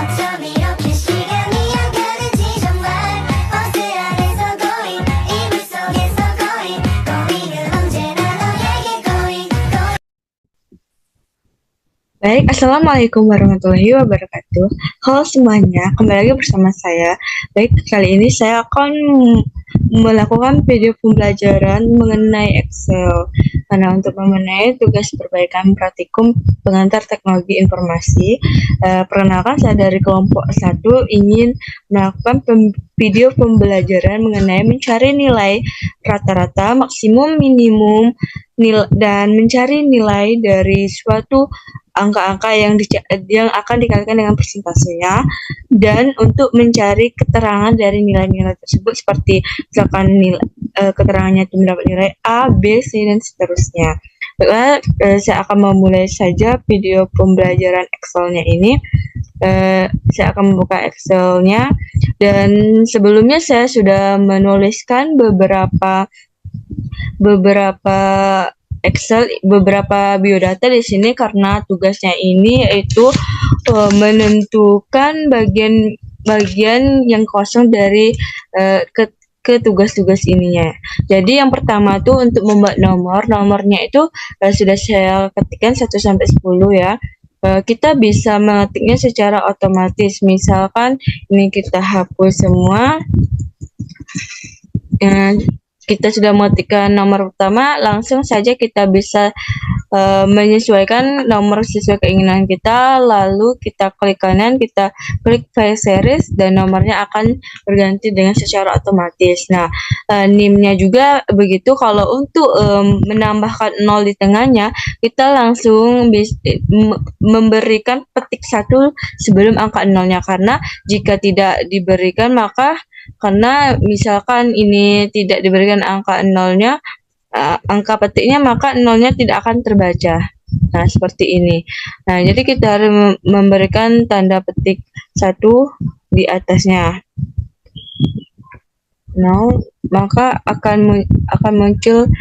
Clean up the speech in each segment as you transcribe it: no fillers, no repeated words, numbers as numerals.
어처구니없게 시간이 안 가는지 정말 버스 안에서 going 이불 속에서 going은 언제나 너에게 going. Baik, Assalamualaikum warahmatullahi wabarakatuh. Halo semuanya, kembali lagi bersama saya. Baik, kali ini saya akan melakukan video pembelajaran mengenai Excel. Karena untuk mengenai tugas perbaikan praktikum pengantar teknologi informasi, perkenalkan saya dari kelompok 1 ingin melakukan video pembelajaran mengenai mencari nilai rata-rata, maksimum, minimum, dan mencari nilai dari suatu angka-angka yang akan dikalikan dengan persentasenya, dan untuk mencari keterangan dari nilai-nilai tersebut seperti misalkan keterangannya itu mendapat nilai A, B, C, dan seterusnya. Baiklah, saya akan memulai saja video pembelajaran Excel-nya ini. Saya akan membuka Excel-nya, dan sebelumnya saya sudah menuliskan beberapa biodata di sini karena tugasnya ini yaitu menentukan bagian yang kosong dari ke tugas-tugas ininya. Jadi yang pertama tuh untuk membuat nomornya itu sudah saya ketikkan 1 sampai 10 ya. Kita bisa mengetiknya secara otomatis. Misalkan ini kita hapus semua. Kita sudah mengetikkan nomor pertama, langsung saja kita bisa menyesuaikan nomor sesuai keinginan kita, lalu kita klik kanan, kita klik file series, dan nomornya akan berganti dengan secara otomatis. Nah, NIM-nya juga begitu. Kalau untuk menambahkan 0 di tengahnya, kita langsung memberikan petik 1 sebelum angka 0-nya, karena jika tidak diberikan maka karena misalkan ini tidak diberikan angka 0-nya, angka petiknya, maka 0-nya tidak akan terbaca. Nah, seperti ini. Nah, jadi kita harus memberikan tanda petik 1 di atasnya. Nah, maka akan muncul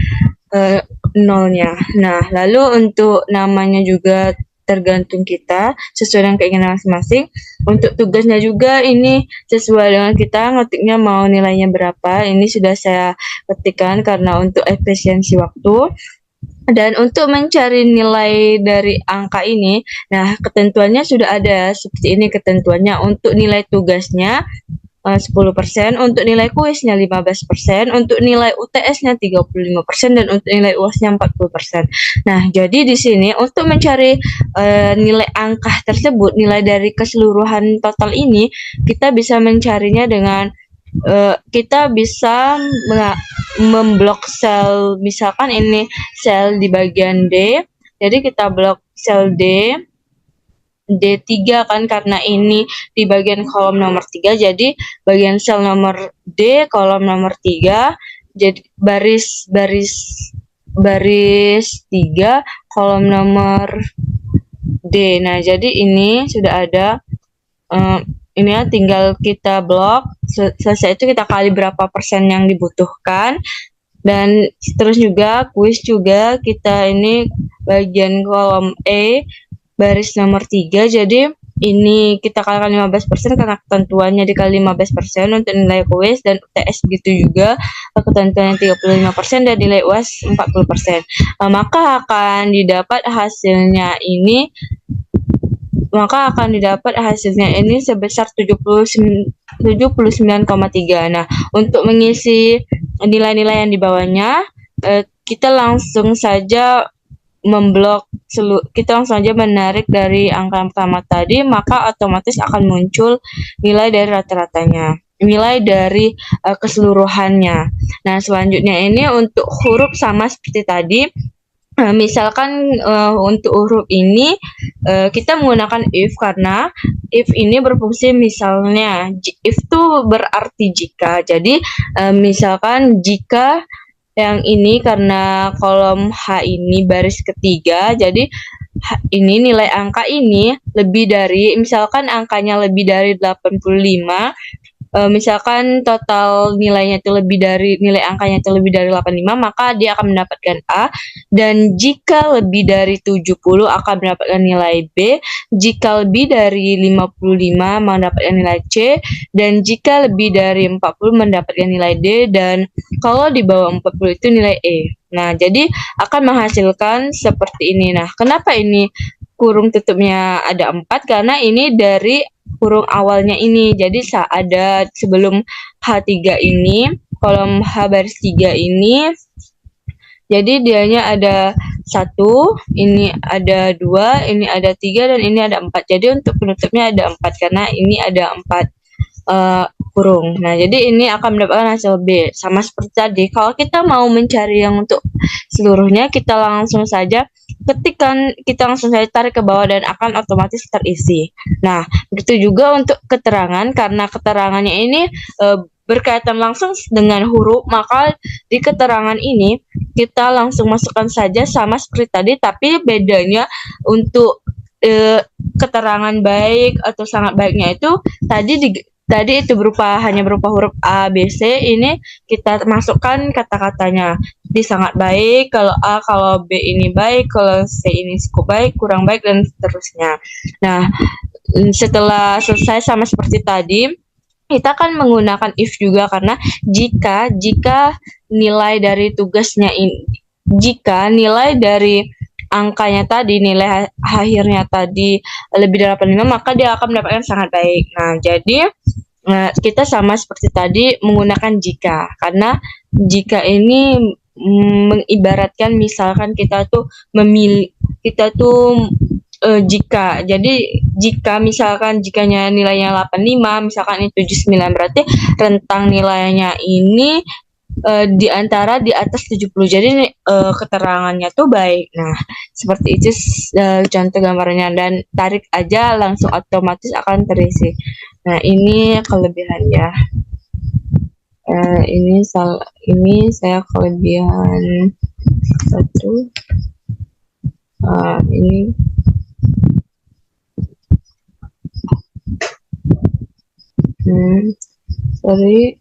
0-nya. Nah, lalu untuk namanya juga tergantung kita sesuai dengan keinginan masing-masing. Untuk tugasnya juga ini sesuai dengan kita ngetiknya mau nilainya berapa. Ini sudah saya ketikkan karena untuk efisiensi waktu. Dan untuk mencari nilai dari angka ini, nah ketentuannya sudah ada seperti ini ketentuannya. Untuk nilai tugasnya 10%, untuk nilai kuisnya 15%, untuk nilai UTS-nya 35%, dan untuk nilai UAS-nya 40%. Nah, jadi di sini untuk mencari nilai angka tersebut, nilai dari keseluruhan total ini, kita bisa mencarinya dengan kita bisa memblok sel. Misalkan ini sel di bagian D, jadi kita blok sel D3 kan, karena ini di bagian kolom nomor 3, jadi bagian sel nomor D, kolom nomor 3, jadi baris 3, kolom nomor D. Nah, jadi ini sudah ada, ini ya, tinggal kita blok. Selesai itu kita kali berapa persen yang dibutuhkan. Dan terus juga kuis juga kita ini bagian kolom E, baris nomor 3, jadi ini kita kalikan 15% karena ketentuannya dikali 15% untuk nilai kuis, dan UTS begitu juga ketentuannya 35%, dan nilai UAS 40%. Maka akan didapat hasilnya ini sebesar 79,3. Nah, untuk mengisi nilai-nilai yang di bawahnya, kita langsung saja menarik dari angka yang pertama tadi, maka otomatis akan muncul nilai dari rata-ratanya, nilai dari keseluruhannya. Nah, selanjutnya ini untuk huruf sama seperti tadi. Misalkan untuk huruf ini kita menggunakan if, karena if ini berfungsi misalnya. If itu berarti jika. Jadi misalkan jika yang ini, karena kolom H ini baris ketiga, jadi ini nilai angka ini lebih dari, misalkan angkanya lebih dari 85, misalkan total nilainya itu lebih dari nilai angkanya itu lebih dari 85, maka dia akan mendapatkan A, dan jika lebih dari 70 akan mendapatkan nilai B, jika lebih dari 55 mendapatkan nilai C, dan jika lebih dari 40 mendapatkan nilai D, dan kalau di bawah 40 itu nilai E. Nah, jadi akan menghasilkan seperti ini. Nah, kenapa ini kurung tutupnya ada 4? Karena ini dari kurung awalnya ini. Jadi ada sebelum H3 ini, kolom H baris 3 ini, jadi dianya ada 1, ini ada 2, ini ada 3, dan ini ada 4. Jadi untuk penutupnya ada 4 karena ini ada 4 kurung. Nah, jadi ini akan mendapatkan hasil B. Sama seperti tadi, kalau kita mau mencari yang untuk seluruhnya, kita langsung saja ketikkan, kita langsung saja tarik ke bawah dan akan otomatis terisi. Nah, begitu juga untuk keterangan, karena keterangannya ini berkaitan langsung dengan huruf, maka di keterangan ini kita langsung masukkan saja sama seperti tadi, tapi bedanya untuk keterangan baik atau sangat baiknya itu tadi itu hanya berupa huruf A, B, C. Ini kita masukkan kata-katanya. Di sangat baik, kalau A, kalau B ini baik, kalau C ini cukup baik, kurang baik, dan seterusnya. Nah, setelah selesai sama seperti tadi, kita akan menggunakan if juga, karena jika nilai dari tugasnya ini, jika nilai dari angkanya tadi, nilai akhirnya tadi lebih dari 85, maka dia akan mendapatkan sangat baik. Nah, jadi kita sama seperti tadi menggunakan jika, karena jika ini mengibaratkan misalkan kita tuh memilih, kita tuh jika misalkan jikanya nilainya 85, misalkan ini 79, berarti rentang nilainya ini di antara di atas 70. Jadi keterangannya tuh baik. Nah, seperti itu contoh gambarnya, dan tarik aja langsung otomatis akan terisi. Nah, ini kelebihannya. Ini saya kelebihan 1. Ini sorry.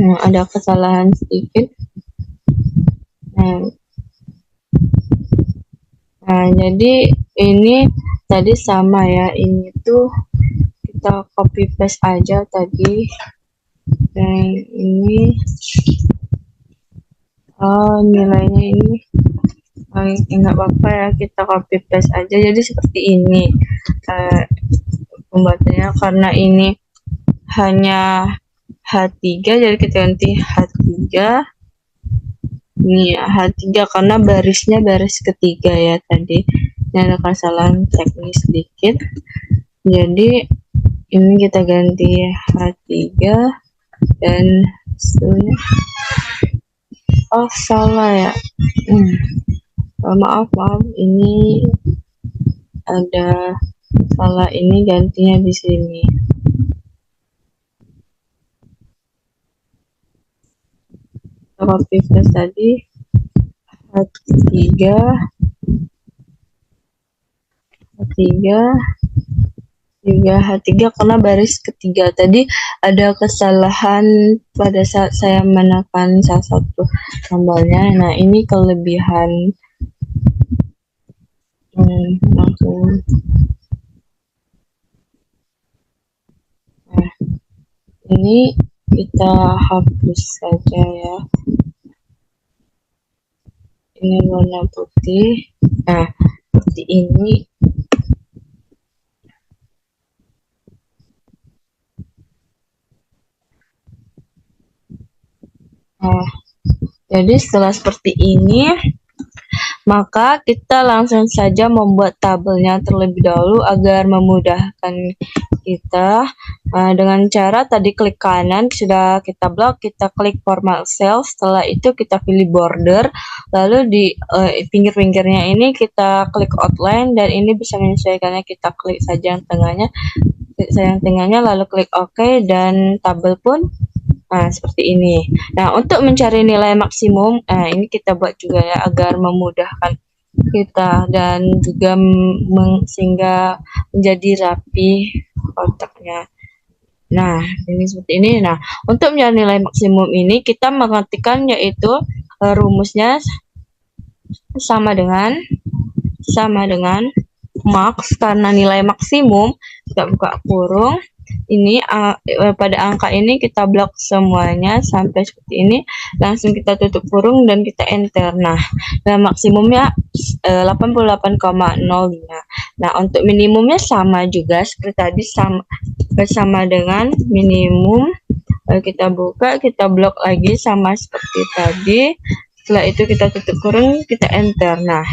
Ada kesalahan sedikit. Nah, jadi ini tadi sama ya, ini tuh kita copy paste aja tadi, dan ini nilainya ini nggak apa-apa ya, kita copy paste aja. Jadi seperti ini pembuatannya, karena ini hanya H3, jadi kita ganti H3. Ini ya, H3 karena barisnya baris ketiga ya tadi. Ini ada kesalahan teknis sedikit. Jadi ini kita ganti H3 dan seterusnya. Oh, salah ya. Maaf, ini ada salah, ini gantinya di sini. Copy paste tadi H3 karena baris ketiga. Tadi ada kesalahan pada saat saya menekan salah satu tombolnya. Nah, ini kelebihan. Langsung. Nah, ini kita hapus saja ya. Ini warna putih. Nah, seperti ini. Nah, jadi setelah seperti ini, maka kita langsung saja membuat tabelnya terlebih dahulu agar memudahkan kita. Dengan cara tadi klik kanan, sudah kita blok, kita klik format cell, setelah itu kita pilih border, lalu di pinggir-pinggirnya ini kita klik outline, dan ini bisa menyesuaikannya, kita klik saja yang tengahnya, lalu klik OK, dan tabel pun Nah, seperti ini. Nah, untuk mencari nilai maksimum, ini kita buat juga ya agar memudahkan kita dan juga sehingga menjadi rapi kotaknya. Nah, ini seperti ini. Nah, untuk mencari nilai maksimum ini kita mengartikan yaitu rumusnya sama dengan max karena nilai maksimum, kita buka kurung ini pada angka ini kita blok semuanya sampai seperti ini, langsung kita tutup kurung dan kita enter. Nah, maksimumnya 88,05. Nah, untuk minimumnya sama juga seperti tadi, sama dengan minimum. Kita buka, kita blok lagi sama seperti tadi. Setelah itu kita tutup kurung, kita enter. Nah,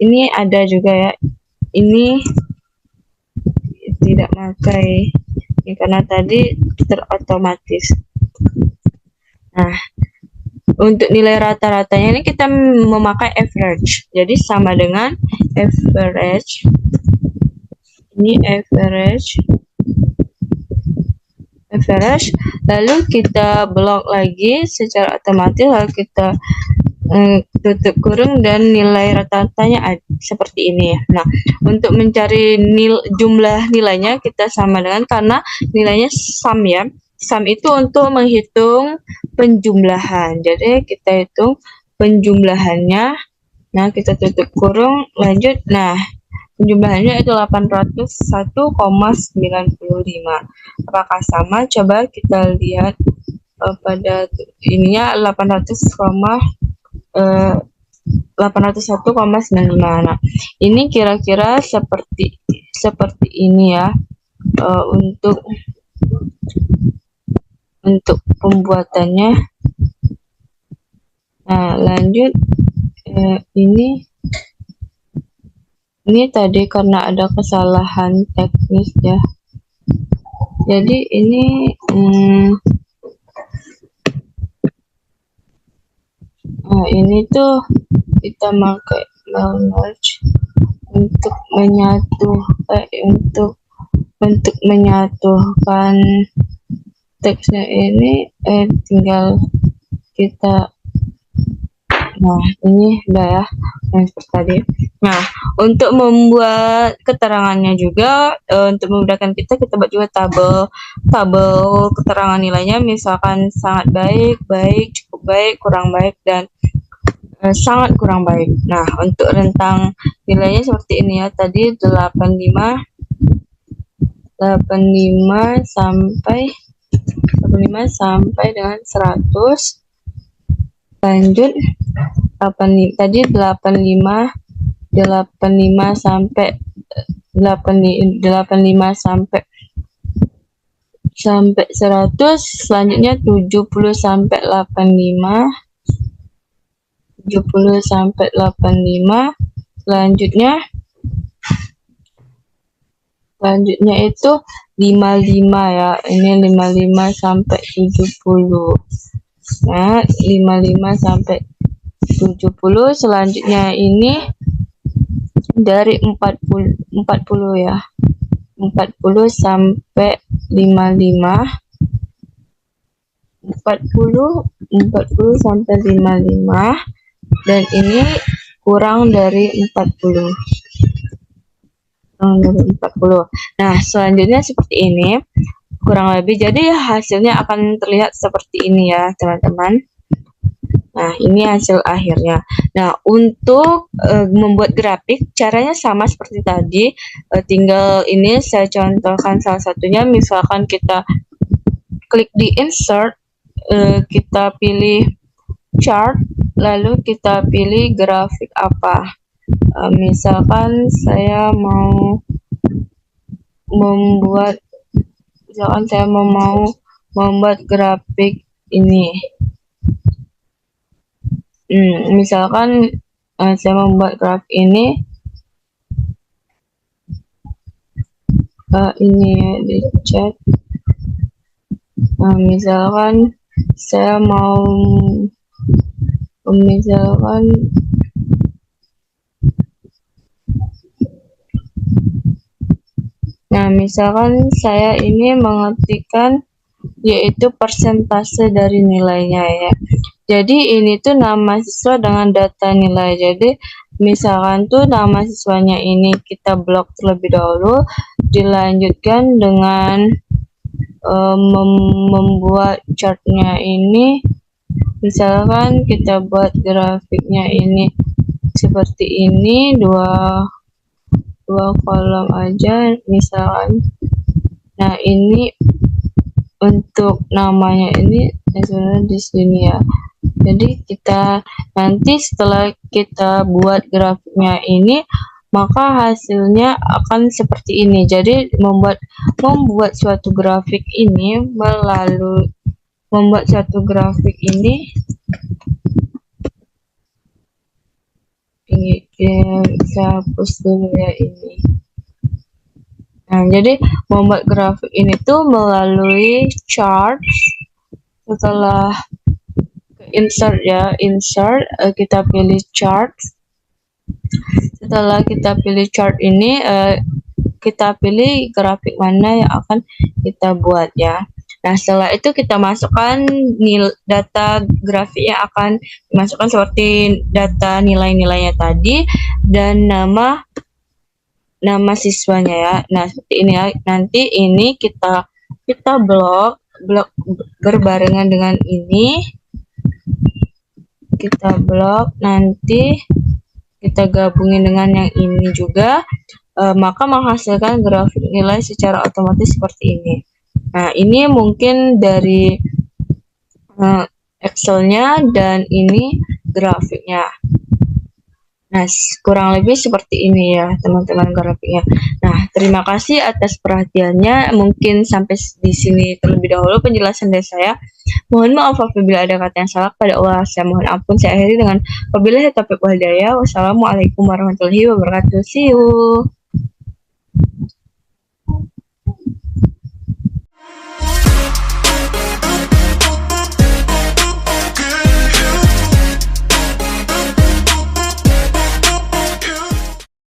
ini ada juga ya, ini tidak pakai ini karena tadi terotomatis. Nah, untuk nilai rata-ratanya ini kita memakai average, jadi sama dengan average. Ini average, lalu kita blok lagi secara otomatis, lalu kita tutup kurung dan nilai rata-ratanya seperti ini. Nah, untuk mencari jumlah nilainya kita sama dengan, karena nilainya sum ya. Sum itu untuk menghitung penjumlahan. Jadi kita hitung penjumlahannya. Nah, kita tutup kurung, lanjut. Nah, penjumlahannya itu 801,95. Apakah sama? Coba kita lihat pada ininya 801,95. Nah, ini kira-kira seperti ini ya, untuk pembuatannya. Nah, lanjut. Ini tadi karena ada kesalahan teknis ya, jadi ini ini tuh kita pakai merge untuk menyatukan teksnya ini, tinggal kita, nah ini udah ya, seperti tadi. Nah, untuk membuat keterangannya juga, untuk memudahkan kita buat juga tabel keterangan nilainya, misalkan sangat baik, cukup baik, kurang baik, dan sangat kurang baik. Nah, untuk rentang nilainya seperti ini ya, tadi 85 sampai dengan 100. Lanjut, tadi 85 sampai 100, selanjutnya 70 sampai 85, selanjutnya itu 55 ya, ini 55 sampai 70. Nah, 55 sampai 70, selanjutnya ini dari 40 ya, 40 sampai 55, 40 sampai 55, dan ini kurang dari 40. Nah, selanjutnya seperti ini kurang lebih, jadi hasilnya akan terlihat seperti ini ya teman-teman. Nah, ini hasil akhirnya. Nah, untuk membuat grafik caranya sama seperti tadi, tinggal ini saya contohkan salah satunya. Misalkan kita klik di insert, kita pilih chart, lalu kita pilih grafik apa. Misalkan saya mau membuat grafik ini. Misalkan saya membuat grafik ini, di chat. Nah, misalkan saya mau misalkan saya ini mengetikkan yaitu persentase dari nilainya ya. Jadi ini tuh nama siswa dengan data nilai. Jadi misalkan tuh nama siswanya ini kita blok terlebih dahulu, dilanjutkan dengan membuat chartnya ini. Misalkan kita buat grafiknya ini seperti ini, dua kolom aja misalkan. Nah ini untuk namanya ini sebenarnya di sini ya. Jadi kita nanti setelah kita buat grafiknya ini, maka hasilnya akan seperti ini. Jadi membuat suatu grafik ini melalui kita hapus dulu ya ini. Nah, jadi membuat grafik ini tuh melalui chart. Setelah insert kita pilih chart. Setelah kita pilih chart ini, kita pilih grafik mana yang akan kita buat ya. Nah, setelah itu kita masukkan data grafik yang akan dimasukkan seperti data nilai-nilainya tadi dan nama siswanya ya. Nah, seperti ini ya. Nanti ini kita blok berbarengan dengan ini. Kita blok, nanti kita gabungin dengan yang ini juga, maka menghasilkan grafik nilai secara otomatis seperti ini. Nah, ini mungkin dari Excel-nya dan ini grafiknya. Nah, kurang lebih seperti ini ya teman-teman grafiknya. Nah, terima kasih atas perhatiannya. Mungkin sampai di sini terlebih dahulu penjelasan dari saya. Mohon maaf apabila ada kata yang salah, pada Allah saya mohon ampun. Saya akhiri dengan wabillahi taufiq wal hidayah. Wassalamualaikum warahmatullahi wabarakatuh. See you.